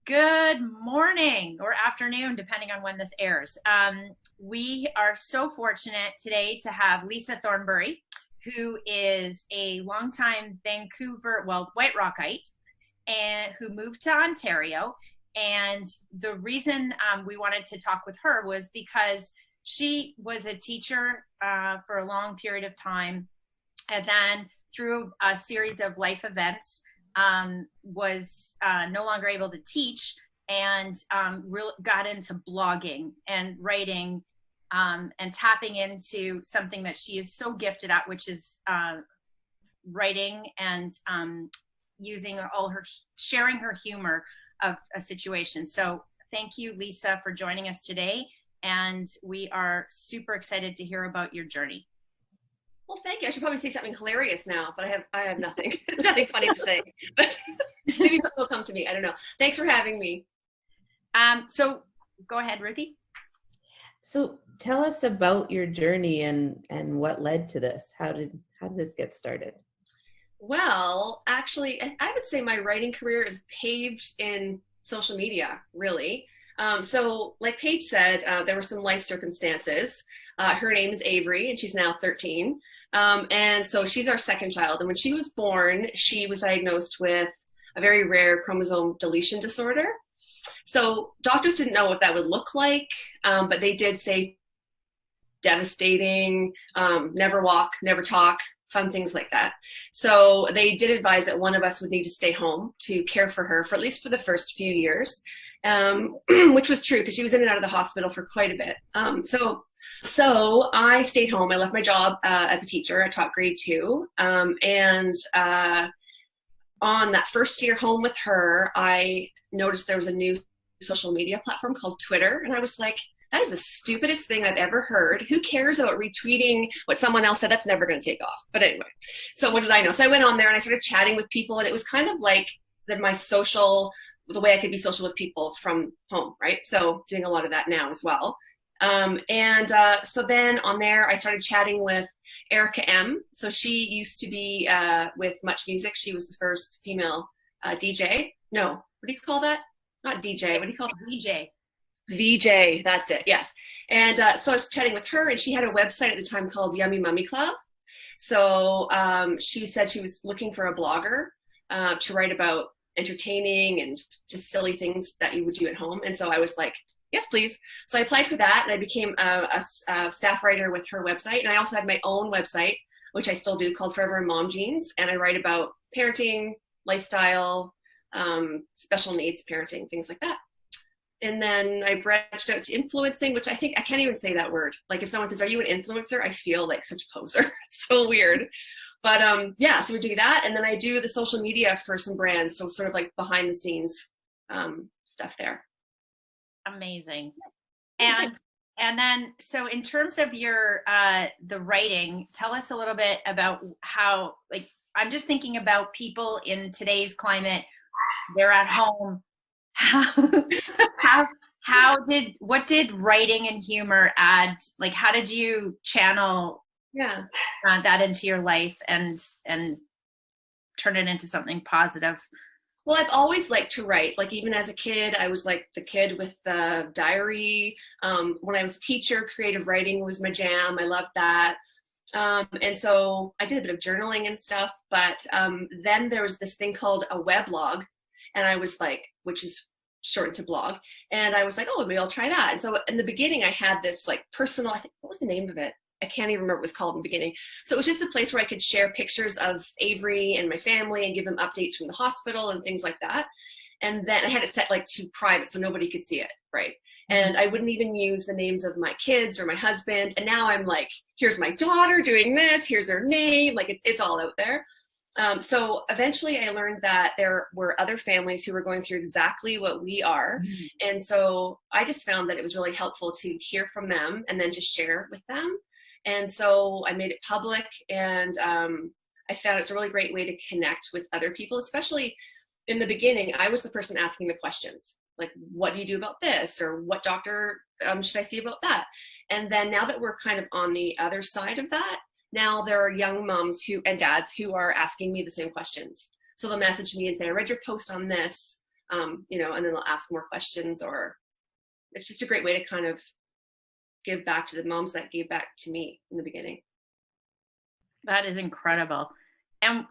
Good morning or afternoon, depending on when this airs. We are so fortunate today to have Lisa Thornbury, who is a longtime Vancouver, White Rockite, and who moved to Ontario. And the reason we wanted to talk with her was because she was a teacher for a long period of time, and then through a series of life events, was no longer able to teach, and really got into blogging and writing, and tapping into something that she is so gifted at, which is writing and using sharing her humor of a situation. So thank you, Lisa, for joining us today. And we are super excited to hear about your journey. Well, thank you. I should probably say something hilarious now, but I have nothing, nothing funny to say. But maybe something will come to me. I don't know. Thanks for having me. So go ahead, Ruthie. So tell us about your journey and what led to this. How did this get started? Well, actually, I would say my writing career is paved in social media, really. So like Paige said, there were some life circumstances. Her name is Avery, and she's now 13. And so she's our second child. And when she was born, she was diagnosed with a very rare chromosome deletion disorder. So doctors didn't know what that would look like, but they did say devastating, never walk, never talk, fun things like that. So they did advise that one of us would need to stay home to care for her for at least for the first few years, which was true because she was in and out of the hospital for quite a bit. So I stayed home. I left my job as a teacher. I taught grade 2. And on that first year home with her, I noticed there was a new social media platform called Twitter. And I was like, that is the stupidest thing I've ever heard. Who cares about retweeting what someone else said? That's never going to take off. But anyway, so what did I know? So I went on there and I started chatting with people, and it was kind of like the way I could be social with people from home, right? So doing a lot of that now as well. So then on there, I started chatting with Erica M. So she used to be with Much Music. She was the first female DJ. No, what do you call that? Not DJ. What do you call it? VJ. VJ, that's it, yes. And so I was chatting with her, and she had a website at the time called Yummy Mummy Club. So she said she was looking for a blogger to write about entertaining and just silly things that you would do at home. And so I was like, yes, please. So I applied for that, and I became a staff writer with her website. And I also had my own website, which I still do, called Forever in Mom Jeans. And I write about parenting, lifestyle, special needs parenting, things like that. And then I branched out to influencing, which I think I can't even say that word. Like if someone says, are you an influencer? I feel like such a poser. It's so weird. But yeah, so we do that. And then I do the social media for some brands. So sort of like behind the scenes stuff there. Amazing. And then, so in terms of your, the writing, tell us a little bit about how, like, I'm just thinking about people in today's climate, they're at home. What did writing and humor add? Like, how did you channel that into your life and turn it into something positive? Well, I've always liked to write. Like even as a kid, I was like the kid with the diary. When I was a teacher, creative writing was my jam. I loved that. And so I did a bit of journaling and stuff, but then there was this thing called a weblog. And I was like, which is shortened to blog. And I was like, oh, maybe I'll try that. And so in the beginning, I had this like personal, I think, what was the name of it? I can't even remember what it was called in the beginning. So it was just a place where I could share pictures of Avery and my family and give them updates from the hospital and things like that. And then I had it set like to private so nobody could see it, right? And I wouldn't even use the names of my kids or my husband. And now I'm like, here's my daughter doing this, here's her name, like it's all out there. So eventually I learned that there were other families who were going through exactly what we are. And so I just found that it was really helpful to hear from them and then to share with them. And so I made it public, and I found it's a really great way to connect with other people, especially in the beginning. I was the person asking the questions, like, what do you do about this? Or what doctor should I see about that? And then now that we're kind of on the other side of that, now there are young moms and dads who are asking me the same questions. So they'll message me and say, I read your post on this. you know, and then they'll ask more questions, or it's just a great way to kind of give back to the moms that gave back to me in the beginning. That is incredible. And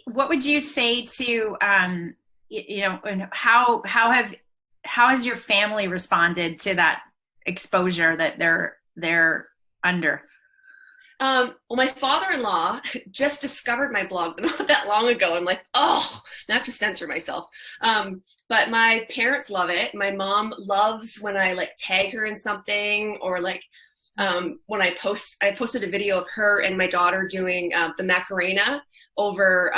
what would you say to, you know, and how has your family responded to that exposure that they're under? Well, my father-in-law just discovered my blog not that long ago. I'm like, oh, I have to censor myself. But my parents love it. My mom loves when I like tag her in something, or like when I posted a video of her and my daughter doing the Macarena over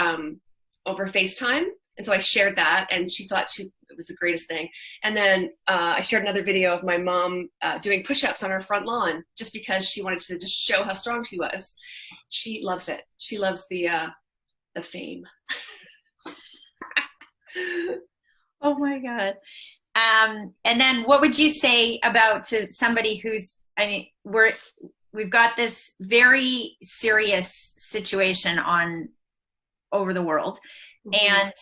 FaceTime. And so I shared that, and she thought it was the greatest thing. And then I shared another video of my mom doing push-ups on her front lawn, just because she wanted to just show how strong she was. She loves it. She loves the fame. Oh my God. And then what would you say about to somebody who's, I mean, we've got this very serious situation over the world. Mm-hmm. And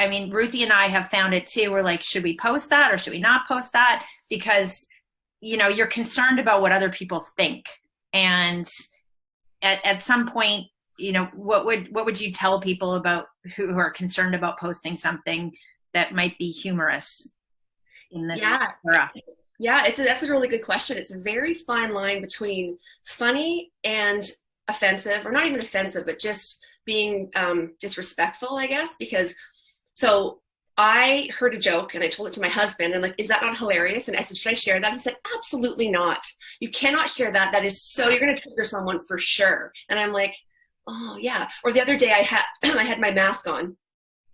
I mean, Ruthie and I have found it too. We're like, should we post that or should we not post that? Because, you know, you're concerned about what other people think. And at some point, you know, what would you tell people about who are concerned about posting something that might be humorous in this era? Yeah, that's a really good question. It's a very fine line between funny and offensive, or not even offensive, but just being disrespectful, I guess, because so I heard a joke and I told it to my husband, and like, is that not hilarious? And I said, should I share that? He said, absolutely not. You cannot share that. That is so, you're going to trigger someone for sure. And I'm like, oh yeah. Or the other day I had my mask on,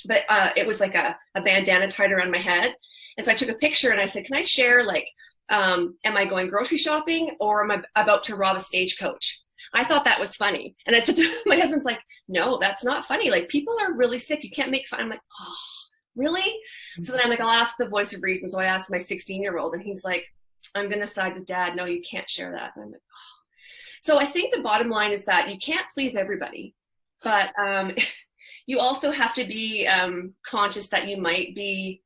but it was like a bandana tied around my head. And so I took a picture and I said, can I share, like, am I going grocery shopping, or am I about to rob a stagecoach? I thought that was funny. And I said to my husband's like, no, that's not funny. Like, people are really sick. You can't make fun. I'm like, oh, really? Mm-hmm. So then I'm like, I'll ask the voice of reason. So I asked my 16-year-old, and he's like, I'm going to side with Dad. No, you can't share that. And I'm like, oh. So I think the bottom line is that you can't please everybody, but you also have to be conscious that you might be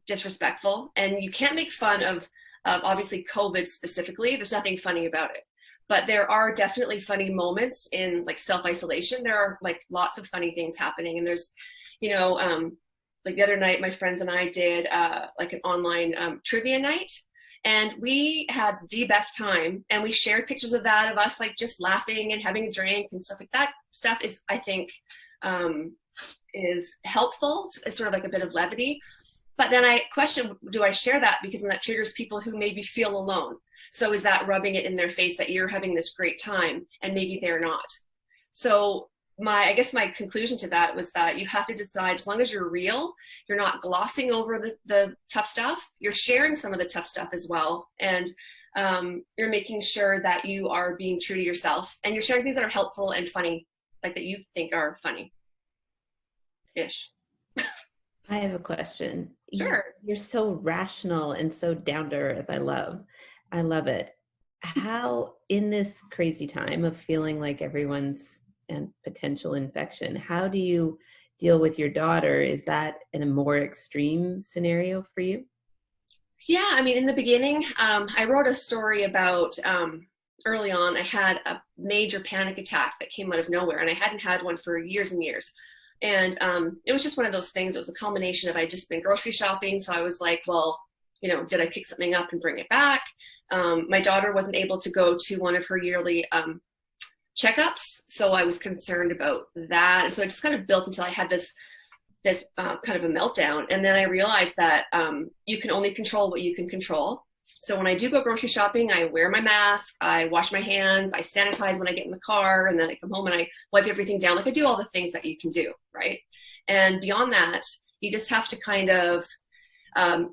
disrespectful, and you can't make fun of obviously COVID specifically. There's nothing funny about it. But there are definitely funny moments in like self-isolation. There are like lots of funny things happening. And there's, you know, like the other night, my friends and I did like an online trivia night, and we had the best time. And we shared pictures of that, of us like just laughing and having a drink and stuff like that. Stuff is, I think, is helpful. It's sort of like a bit of levity. But then I question, do I share that because then that triggers people who maybe feel alone? So is that rubbing it in their face that you're having this great time and maybe they're not? So I guess my conclusion to that was that you have to decide, as long as you're real, you're not glossing over the tough stuff, you're sharing some of the tough stuff as well. And you're making sure that you are being true to yourself, and you're sharing things that are helpful and funny, like that you think are funny-ish. I have a question. Sure. You're so rational and so down to earth. I love it. How, in this crazy time of feeling like everyone's and potential infection, how do you deal with your daughter? Is that in a more extreme scenario for you? Yeah, I mean, in the beginning, I wrote a story about early on, I had a major panic attack that came out of nowhere, and I hadn't had one for years and years. And it was just one of those things. It was a culmination of, I'd just been grocery shopping. So I was like, well, you know, did I pick something up and bring it back? My daughter wasn't able to go to one of her yearly checkups. So I was concerned about that. And so it just kind of built until I had this kind of a meltdown. And then I realized that you can only control what you can control. So when I do go grocery shopping, I wear my mask, I wash my hands, I sanitize when I get in the car, and then I come home and I wipe everything down. Like, I do all the things that you can do, right? And beyond that, you just have to kind of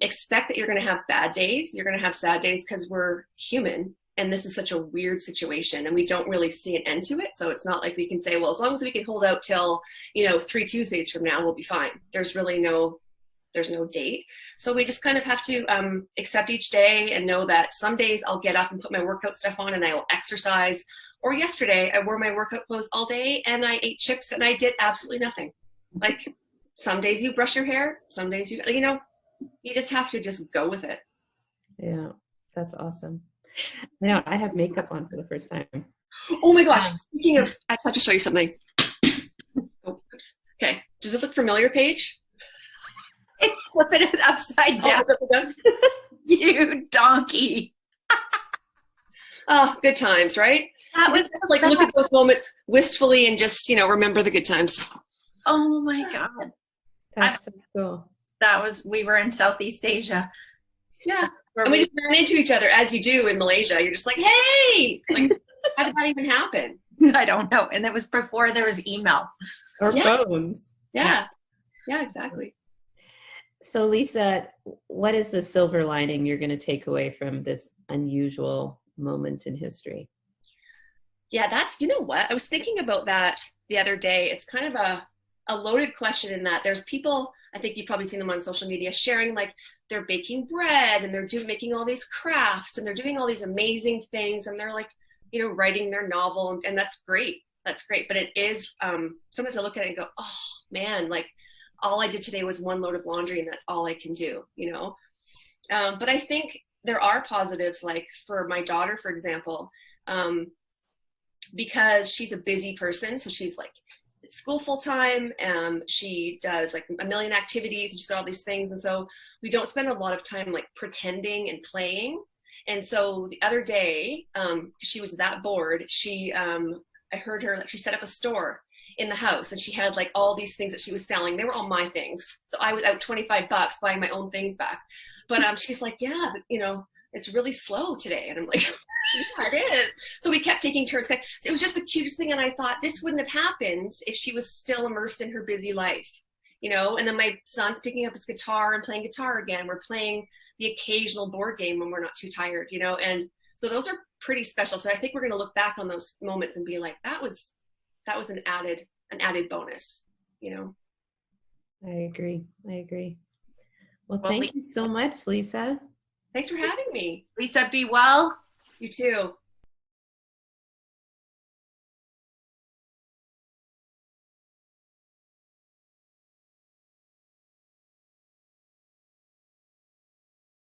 expect that you're going to have bad days. You're going to have sad days, because we're human. And this is such a weird situation, and we don't really see an end to it. So it's not like we can say, well, as long as we can hold out till, 3 Tuesdays from now, we'll be fine. There's no date. So we just kind of have to accept each day and know that some days I'll get up and put my workout stuff on and I will exercise. Or yesterday I wore my workout clothes all day and I ate chips and I did absolutely nothing. Like, some days you brush your hair, some days you just have to just go with it. Yeah, that's awesome. You know, I have makeup on for the first time. Oh my gosh. Speaking of, I have to show you something. Oh, oops. Okay. Does it look familiar, Paige? Flipping it upside down. You donkey. Oh, good times, right? That was like look at those moments wistfully and just, remember the good times. Oh my God. That's so cool. We were in Southeast Asia. Yeah. And we just ran into each other as you do in Malaysia. You're just like, hey, like, how did that even happen? I don't know. And it was before there was email. Or phones. Yeah. Yeah, exactly. So Lisa, what is the silver lining you're going to take away from this unusual moment in history? Yeah, you know what? I was thinking about that the other day. It's kind of a loaded question in that there's people, I think you've probably seen them on social media, sharing like they're baking bread and they're making all these crafts and they're doing all these amazing things and they're like, writing their novel, and that's great. That's great. But it is, sometimes I look at it and go, oh man, like all I did today was one load of laundry and that's all I can do, But I think there are positives, like for my daughter, for example, because she's a busy person. So she's like at school full time. She does like a million activities and she's got all these things. And so we don't spend a lot of time like pretending and playing. And so the other day, she was that bored. I heard her, she set up a store in the house and she had like all these things that she was selling. They were all my things. So I was out $25 buying my own things back. But she's like, yeah, it's really slow today. And I'm like, yeah, it is. So we kept taking turns. It was just the cutest thing. And I thought this wouldn't have happened if she was still immersed in her busy life, and then my son's picking up his guitar and playing guitar again. We're playing the occasional board game when we're not too tired, and so those are pretty special. So I think we're going to look back on those moments and be like, that was an added bonus, I agree. Well, thank you so much, Lisa. Thanks for having me. Lisa, be well. You too.